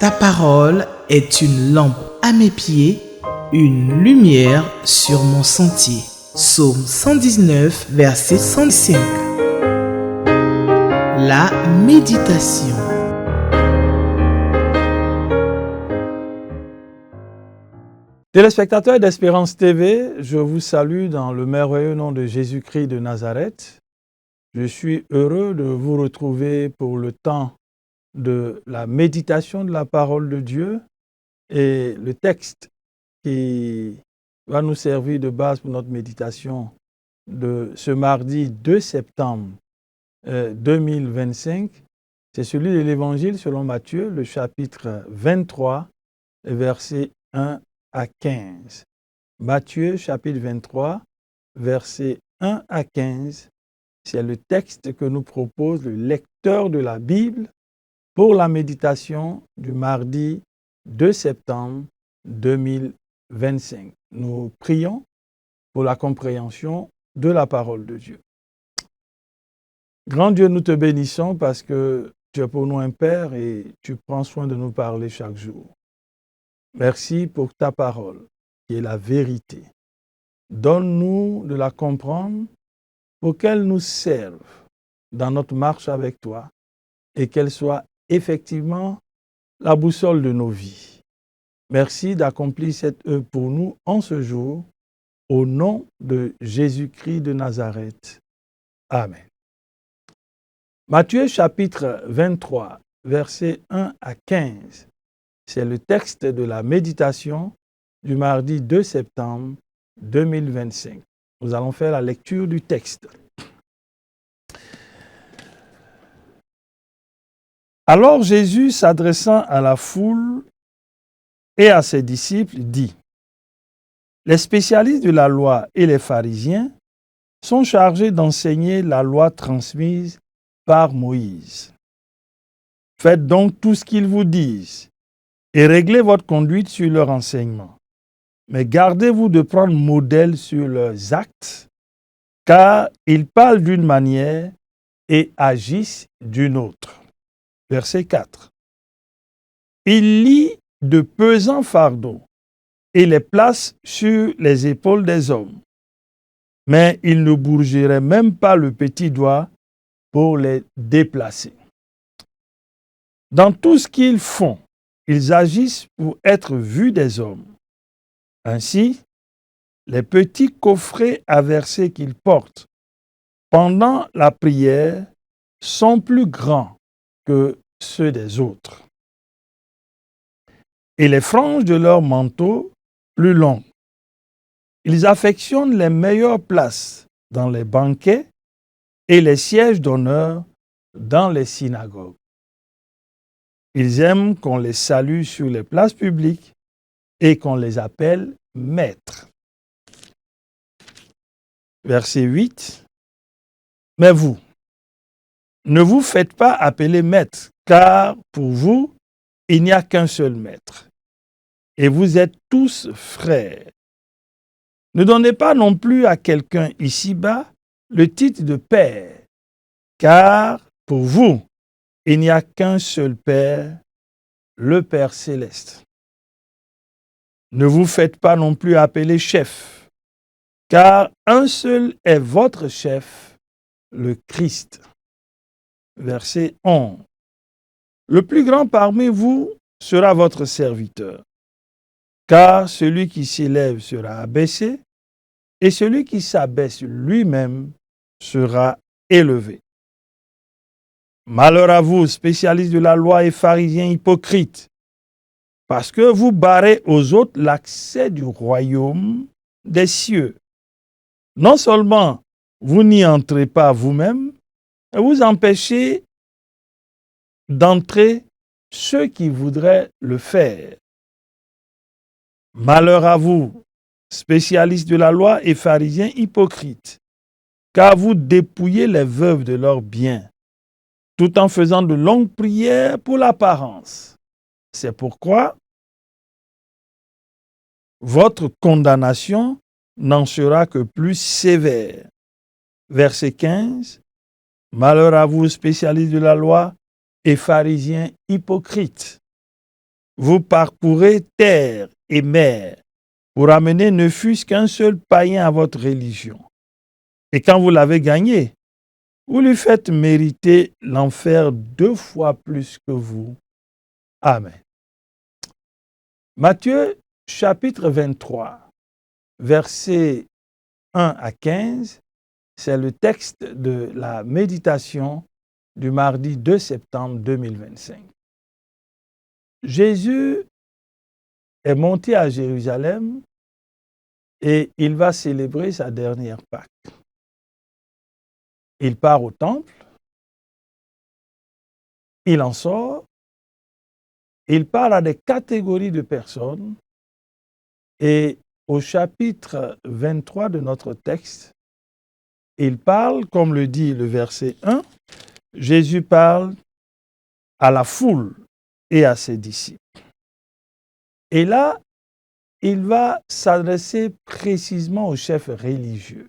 Ta parole est une lampe à mes pieds, une lumière sur mon sentier. Psaume 119, verset 105. La méditation. Téléspectateurs d'Espérance TV, je vous salue dans le merveilleux nom de Jésus-Christ de Nazareth. Je suis heureux de vous retrouver pour le temps de la méditation de la parole de Dieu et le texte qui va nous servir de base pour notre méditation de ce mardi 2 septembre 2025. C'est celui de l'Évangile selon Matthieu, le chapitre 23, versets 1 à 15. Matthieu, chapitre 23, versets 1 à 15. C'est le texte que nous propose le lecteur de la Bible pour la méditation du mardi 2 septembre 2025. Nous prions pour la compréhension de la parole de Dieu. Grand Dieu, nous te bénissons parce que tu es pour nous un Père et tu prends soin de nous parler chaque jour. Merci pour ta parole qui est la vérité. Donne-nous de la comprendre pour qu'elle nous serve dans notre marche avec toi et qu'elle soit effectivement la boussole de nos vies. Merci d'accomplir cette œuvre pour nous en ce jour, au nom de Jésus-Christ de Nazareth. Amen. Matthieu chapitre 23, versets 1 à 15. C'est le texte de la méditation du mardi 2 septembre 2025. Nous allons faire la lecture du texte. Alors Jésus, s'adressant à la foule et à ses disciples, dit : Les spécialistes de la loi et les pharisiens sont chargés d'enseigner la loi transmise par Moïse. Faites donc tout ce qu'ils vous disent et réglez votre conduite sur leur enseignement. Mais gardez-vous de prendre modèle sur leurs actes, car ils parlent d'une manière et agissent d'une autre. Verset 4. Ils lient de pesants fardeaux et les placent sur les épaules des hommes, mais ils ne bougeraient même pas le petit doigt pour les déplacer. Dans tout ce qu'ils font, ils agissent pour être vus des hommes. Ainsi, les petits coffrets à verser qu'ils portent pendant la prière sont plus grands que ceux des autres. Et les franges de leur manteau plus longues. Ils affectionnent les meilleures places dans les banquets et les sièges d'honneur dans les synagogues. Ils aiment qu'on les salue sur les places publiques et qu'on les appelle maîtres. Verset 8. Mais vous, ne vous faites pas appeler maître, car pour vous, il n'y a qu'un seul maître. Et vous êtes tous frères. Ne donnez pas non plus à quelqu'un ici-bas le titre de père, car pour vous, il n'y a qu'un seul Père, le Père céleste. Ne vous faites pas non plus appeler chef, car un seul est votre chef, le Christ. Verset 11. Le plus grand parmi vous sera votre serviteur, car celui qui s'élève sera abaissé, et celui qui s'abaisse lui-même sera élevé. Malheur à vous, spécialistes de la loi et pharisiens hypocrites, parce que vous barrez aux autres l'accès du royaume des cieux. Non seulement vous n'y entrez pas vous-même, mais vous empêchez d'entrer ceux qui voudraient le faire. Malheur à vous, spécialistes de la loi et pharisiens hypocrites, car vous dépouillez les veuves de leurs biens, tout en faisant de longues prières pour l'apparence. C'est pourquoi votre condamnation n'en sera que plus sévère. Verset 15. Malheur à vous, spécialistes de la loi et pharisiens hypocrites, vous parcourez terre et mer pour amener ne fût-ce qu'un seul païen à votre religion. Et quand vous l'avez gagné, vous lui faites mériter l'enfer 2 fois plus que vous. Amen. Matthieu chapitre 23, versets 1 à 15, c'est le texte de la méditation du mardi 2 septembre 2025. Jésus est monté à Jérusalem et il va célébrer sa dernière Pâque. Il part au temple, il en sort, il parle à des catégories de personnes et au chapitre 23 de notre texte, il parle, comme le dit le verset 1, Jésus parle à la foule et à ses disciples. Et là, il va s'adresser précisément aux chefs religieux.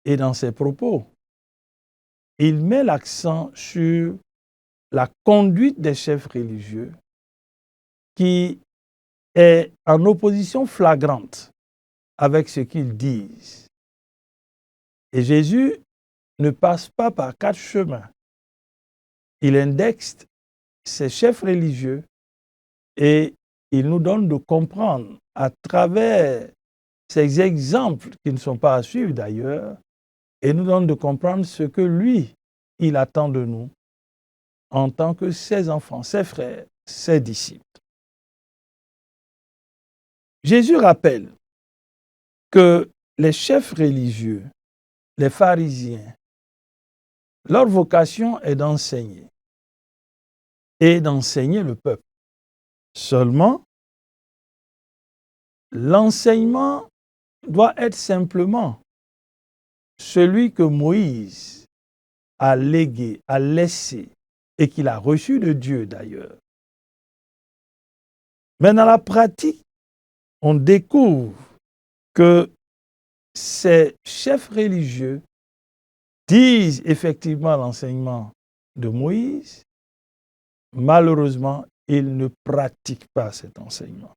Et dans ses propos, il met l'accent sur la conduite des chefs religieux qui est en opposition flagrante avec ce qu'ils disent. Et Jésus ne passe pas par 4 chemins. Il indexe ces chefs religieux et il nous donne de comprendre à travers ces exemples qui ne sont pas à suivre d'ailleurs, et nous donne de comprendre ce que lui, il attend de nous en tant que ses enfants, ses frères, ses disciples. Jésus rappelle que les chefs religieux, les pharisiens, leur vocation est d'enseigner et d'enseigner le peuple. Seulement, l'enseignement doit être simplement celui que Moïse a légué, a laissé et qu'il a reçu de Dieu d'ailleurs. Mais dans la pratique, on découvre que ces chefs religieux disent effectivement l'enseignement de Moïse. Malheureusement, ils ne pratiquent pas cet enseignement.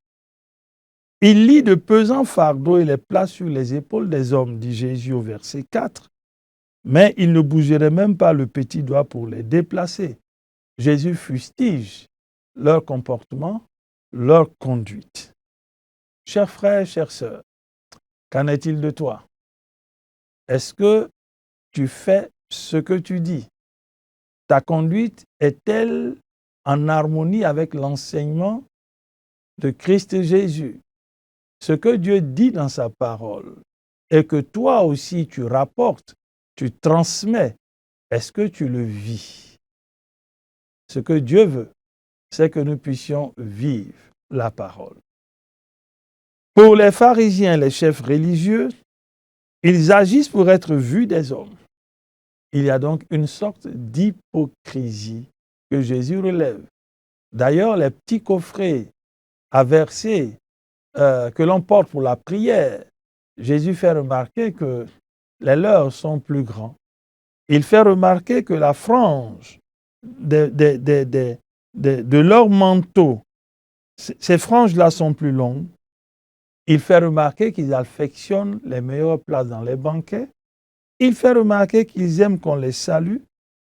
Il lie de pesants fardeaux et les place sur les épaules des hommes, dit Jésus au verset 4. Mais il ne bougerait même pas le petit doigt pour les déplacer. Jésus fustige leur comportement, leur conduite. Chers frères, chères sœurs, qu'en est-il de toi? Est-ce que tu fais ce que tu dis? Ta conduite est-elle en harmonie avec l'enseignement de Christ Jésus? Ce que Dieu dit dans sa parole et que toi aussi tu rapportes, tu transmets, est-ce que tu le vis? Ce que Dieu veut, c'est que nous puissions vivre la parole. Pour les pharisiens, les chefs religieux, ils agissent pour être vus des hommes. Il y a donc une sorte d'hypocrisie que Jésus relève. D'ailleurs, les petits coffrets à verser que l'on porte pour la prière, Jésus fait remarquer que les leurs sont plus grands. Il fait remarquer que la frange de leur manteau, ces franges-là sont plus longues. Il fait remarquer qu'ils affectionnent les meilleures places dans les banquets. Il fait remarquer qu'ils aiment qu'on les salue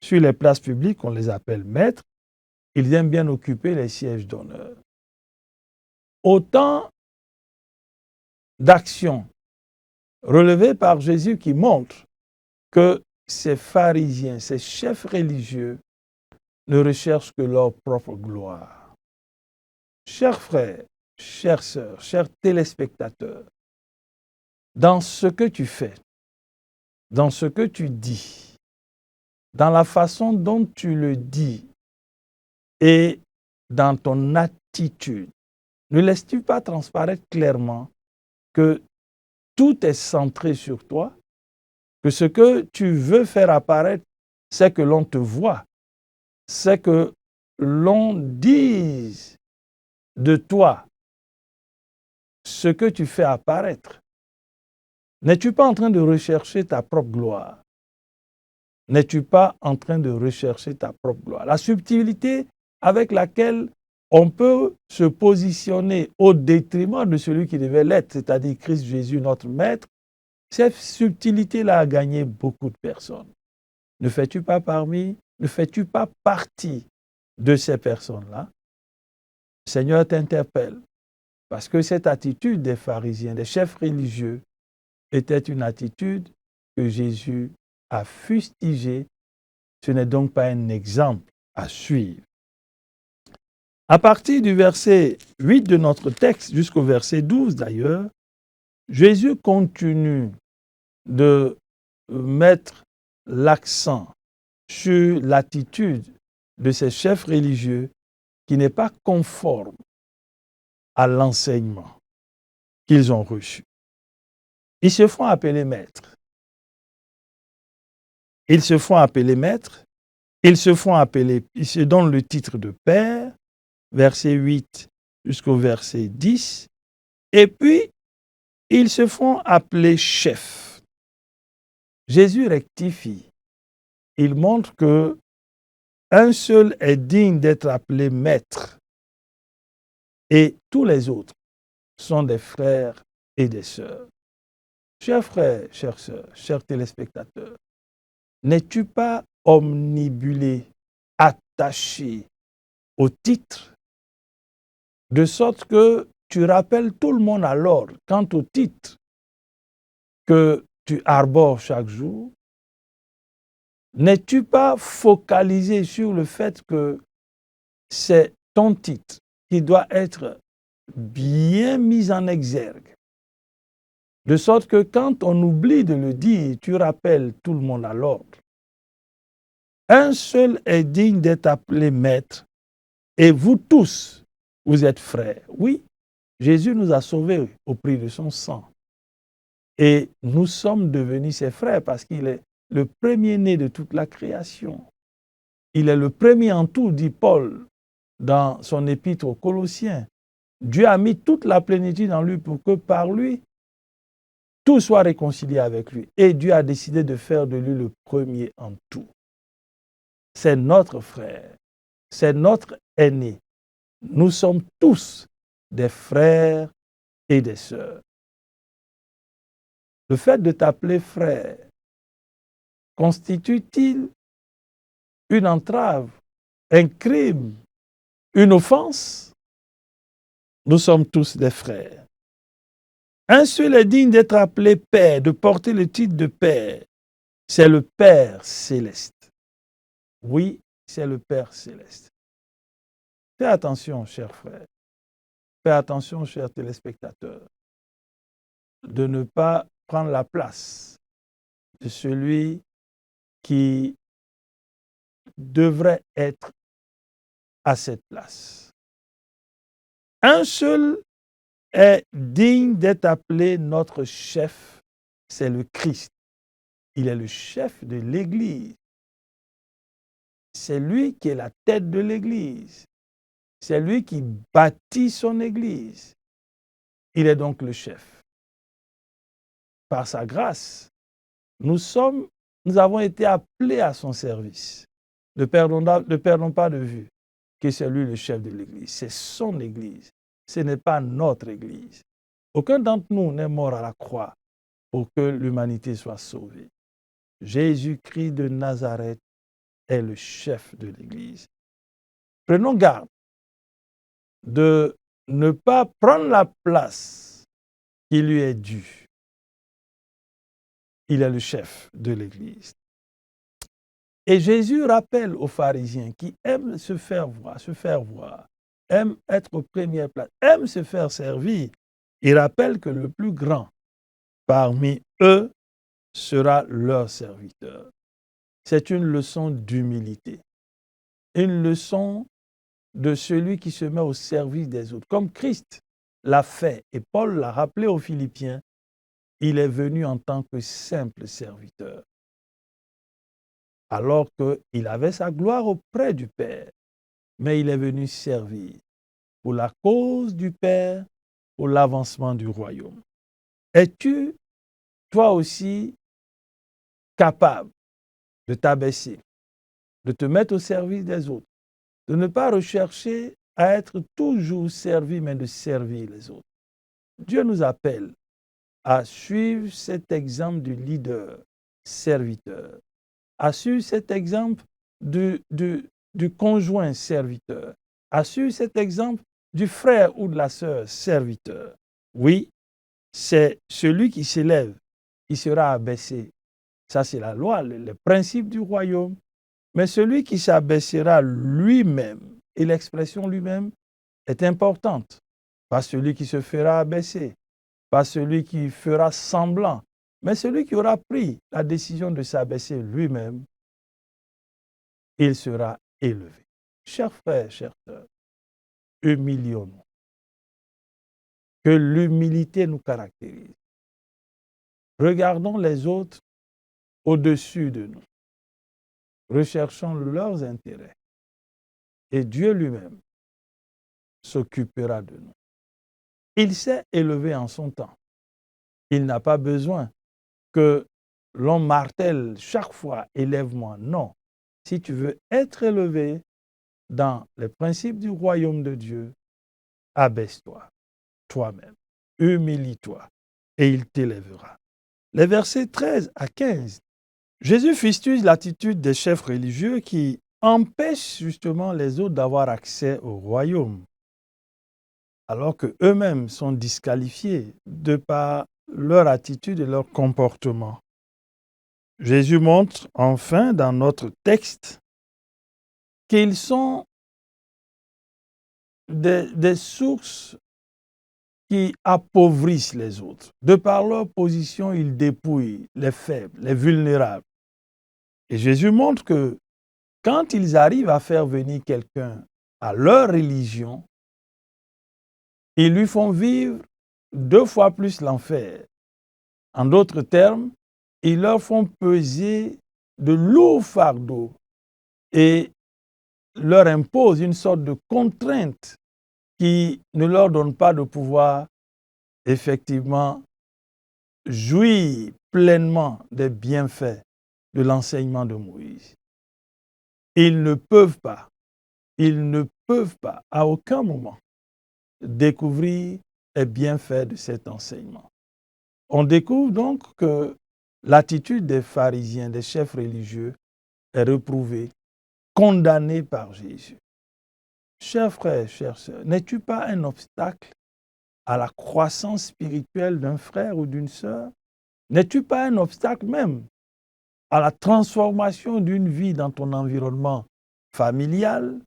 sur les places publiques, on les appelle maîtres. Ils aiment bien occuper les sièges d'honneur. Autant d'actions relevées par Jésus qui montrent que ces pharisiens, ces chefs religieux ne recherchent que leur propre gloire. Chers frères, chères sœurs, chers téléspectateurs, dans ce que tu fais, dans ce que tu dis, dans la façon dont tu le dis et dans ton attitude, ne laisses-tu pas transparaître clairement que tout est centré sur toi, que ce que tu veux faire apparaître, c'est que l'on te voit, c'est que l'on dise de toi ce que tu fais apparaître. N'es-tu pas en train de rechercher ta propre gloire? N'es-tu pas en train de rechercher ta propre gloire? La subtilité avec laquelle on peut se positionner au détriment de celui qui devait l'être, c'est-à-dire Christ Jésus, notre Maître. Cette subtilité-là a gagné beaucoup de personnes. Ne fais-tu pas partie de ces personnes-là? Le Seigneur t'interpelle. Parce que cette attitude des pharisiens, des chefs religieux, était une attitude que Jésus a fustigée. Ce n'est donc pas un exemple à suivre. À partir du verset 8 de notre texte jusqu'au verset 12 d'ailleurs, Jésus continue de mettre l'accent sur l'attitude de ces chefs religieux qui n'est pas conforme à l'enseignement qu'ils ont reçu. Ils se font appeler maîtres. Ils se donnent le titre de père, verset 8 jusqu'au verset 10, et puis ils se font appeler chefs. Jésus rectifie. Il montre que un seul est digne d'être appelé maître et tous les autres sont des frères et des sœurs. Chers frères, chères sœurs, chers téléspectateurs, n'es-tu pas omnibulé, attaché au titre, de sorte que tu rappelles tout le monde à l'ordre quant au titre que tu arbores chaque jour? N'es-tu pas focalisé sur le fait que c'est ton titre qui doit être bien mis en exergue? De sorte que quand on oublie de le dire, tu rappelles tout le monde à l'ordre. Un seul est digne d'être appelé maître, et vous tous, vous êtes frères. Oui, Jésus nous a sauvés au prix de son sang. Et nous sommes devenus ses frères parce qu'il est le premier-né de toute la création. Il est le premier en tout, dit Paul dans son épître aux Colossiens. Dieu a mis toute la plénitude en lui pour que par lui, tout soit réconcilié avec lui. Et Dieu a décidé de faire de lui le premier en tout. C'est notre frère, c'est notre aîné. Nous sommes tous des frères et des sœurs. Le fait de t'appeler frère constitue-t-il une entrave, un crime, une offense? Nous sommes tous des frères. Un seul est digne d'être appelé Père, de porter le titre de Père. C'est le Père céleste. Oui, c'est le Père céleste. Fais attention, chers frères. Fais attention, chers téléspectateurs, de ne pas prendre la place de celui qui devrait être à cette place. Un seul est digne d'être appelé notre chef, c'est le Christ. Il est le chef de l'Église. C'est lui qui est la tête de l'Église. C'est lui qui bâtit son Église. Il est donc le chef. Par sa grâce, nous avons été appelés à son service. Ne perdons pas de vue que c'est lui le chef de l'Église. C'est son Église. Ce n'est pas notre Église. Aucun d'entre nous n'est mort à la croix pour que l'humanité soit sauvée. Jésus-Christ de Nazareth est le chef de l'Église. Prenons garde de ne pas prendre la place qui lui est due. Il est le chef de l'Église. Et Jésus rappelle aux pharisiens qui aiment se faire voir, aiment être aux premières places, aiment se faire servir. Il rappelle que le plus grand parmi eux sera leur serviteur. C'est une leçon d'humilité, une leçon de celui qui se met au service des autres. Comme Christ l'a fait, et Paul l'a rappelé aux Philippiens, il est venu en tant que simple serviteur. Alors qu'il avait sa gloire auprès du Père, mais il est venu servir pour la cause du Père, pour l'avancement du royaume. Es-tu, toi aussi, capable de t'abaisser, de te mettre au service des autres, de ne pas rechercher à être toujours servis, mais de servir les autres. Dieu nous appelle à suivre cet exemple du leader, serviteur, à suivre cet exemple du conjoint serviteur, à suivre cet exemple du frère ou de la sœur serviteur. Oui, c'est celui qui s'élève, qui sera abaissé. Ça, c'est la loi, le principe du royaume. Mais celui qui s'abaissera lui-même, et l'expression lui-même est importante, pas celui qui se fera abaisser, pas celui qui fera semblant, mais celui qui aura pris la décision de s'abaisser lui-même, il sera élevé. Chers frères, chères sœurs, humilions-nous. Que l'humilité nous caractérise. Regardons les autres au-dessus de nous. Recherchons leurs intérêts. Et Dieu lui-même s'occupera de nous. Il s'est élevé en son temps. Il n'a pas besoin que l'on martèle chaque fois, élève-moi. Non. Si tu veux être élevé dans les principes du royaume de Dieu, abaisse-toi toi-même, humilie-toi et il t'élèvera. Les versets 13 à 15, Jésus fustige l'attitude des chefs religieux qui empêchent justement les autres d'avoir accès au royaume, alors qu'eux-mêmes sont disqualifiés de par leur attitude et leur comportement. Jésus montre enfin dans notre texte qu'ils sont des sources qui appauvrissent les autres. De par leur position, ils dépouillent les faibles, les vulnérables. Et Jésus montre que quand ils arrivent à faire venir quelqu'un à leur religion, ils lui font vivre 2 fois plus l'enfer. En d'autres termes, ils leur font peser de lourds fardeaux et leur imposent une sorte de contrainte qui ne leur donne pas de pouvoir effectivement jouir pleinement des bienfaits de l'enseignement de Moïse. Ils ne peuvent pas à aucun moment découvrir les bienfaits de cet enseignement. On découvre donc que l'attitude des pharisiens, des chefs religieux, est reprouvée, condamnée par Jésus. Chers frères, chères sœurs, n'es-tu pas un obstacle à la croissance spirituelle d'un frère ou d'une sœur? N'es-tu pas un obstacle même à la transformation d'une vie dans ton environnement familial,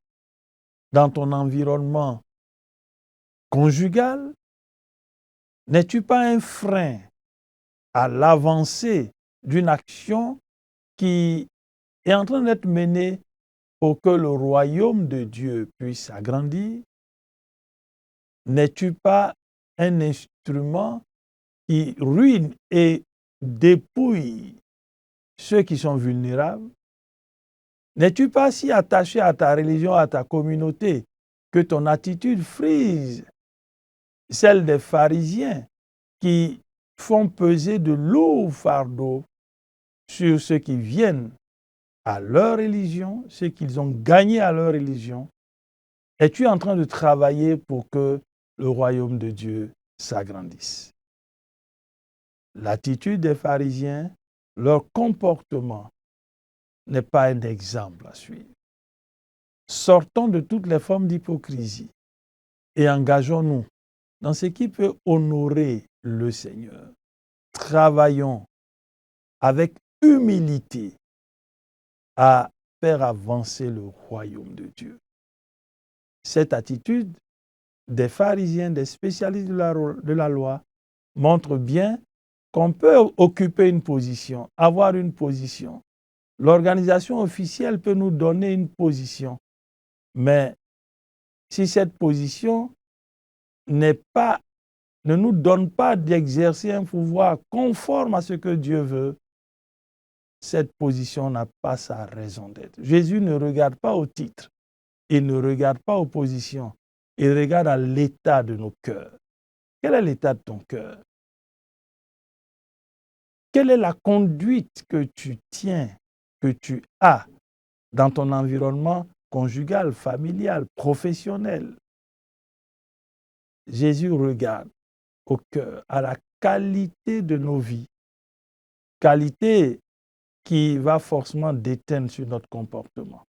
dans ton environnement conjugal? N'es-tu pas un frein à l'avancée d'une action qui est en train d'être menée pour que le royaume de Dieu puisse s'agrandir? N'es-tu pas un instrument qui ruine et dépouille ceux qui sont vulnérables? N'es-tu pas si attaché à ta religion, à ta communauté, que ton attitude frise celle des pharisiens qui font peser de lourds fardeaux sur ceux qui viennent à leur religion, ceux qu'ils ont gagnés à leur religion? Es-tu en train de travailler pour que le royaume de Dieu s'agrandisse? L'attitude des pharisiens, leur comportement n'est pas un exemple à suivre. Sortons de toutes les formes d'hypocrisie et engageons-nous dans ce qui peut honorer le Seigneur. Travaillons avec humilité à faire avancer le royaume de Dieu. Cette attitude des pharisiens, des spécialistes de la loi, montre bien qu'on peut occuper une position, avoir une position. L'organisation officielle peut nous donner une position, mais si cette position ne nous donne pas d'exercer un pouvoir conforme à ce que Dieu veut, cette position n'a pas sa raison d'être. Jésus ne regarde pas au titre, il ne regarde pas aux positions, il regarde à l'état de nos cœurs. Quel est l'état de ton cœur? Quelle est la conduite que tu tiens, que tu as dans ton environnement conjugale, familiale, professionnelle. Jésus regarde au cœur, à la qualité de nos vies, qualité qui va forcément déteindre sur notre comportement.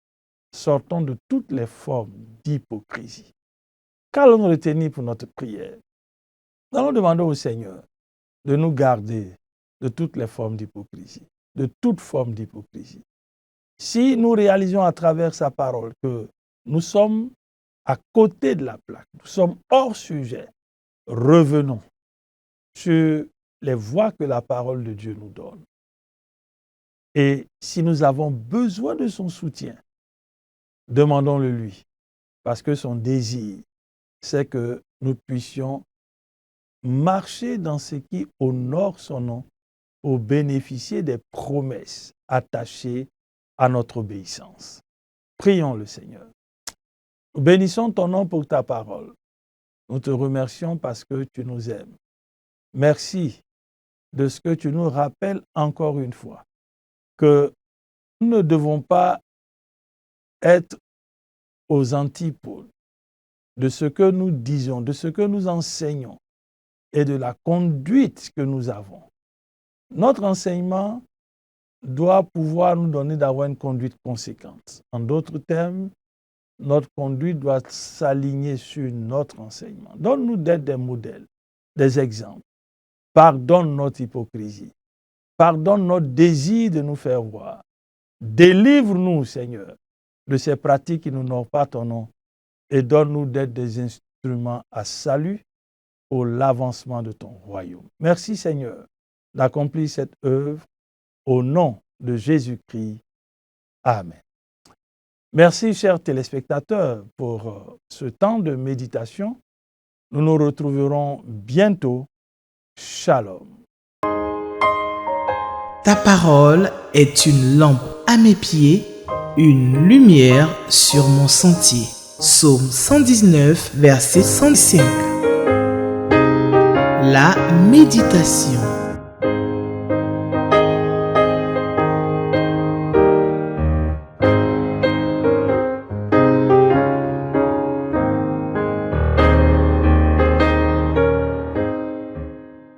Sortons de toutes les formes d'hypocrisie. Qu'allons-nous retenir pour notre prière? Nous allons demander au Seigneur de nous garder de toutes les formes d'hypocrisie, de toute forme d'hypocrisie. Si nous réalisons à travers sa parole que nous sommes à côté de la plaque, nous sommes hors sujet, revenons sur les voies que la parole de Dieu nous donne. Et si nous avons besoin de son soutien, demandons-le lui, parce que son désir, c'est que nous puissions marcher dans ce qui honore son nom pour bénéficier des promesses attachées à notre obéissance. Prions le Seigneur. Nous bénissons ton nom pour ta parole. Nous te remercions parce que tu nous aimes. Merci de ce que tu nous rappelles encore une fois que nous ne devons pas être aux antipodes de ce que nous disons, de ce que nous enseignons et de la conduite que nous avons. Notre enseignement doit pouvoir nous donner d'avoir une conduite conséquente. En d'autres termes, notre conduite doit s'aligner sur notre enseignement. Donne-nous d'être des modèles, des exemples. Pardonne notre hypocrisie. Pardonne notre désir de nous faire voir. Délivre-nous, Seigneur, de ces pratiques qui n'honorent pas ton nom et donne-nous d'être des instruments à salut pour l'avancement de ton royaume. Merci, Seigneur, d'accomplir cette œuvre au nom de Jésus-Christ. Amen. Merci, chers téléspectateurs, pour ce temps de méditation. Nous nous retrouverons bientôt. Shalom. Ta parole est une lampe à mes pieds, une lumière sur mon sentier. Psaume 119, verset 105. La méditation.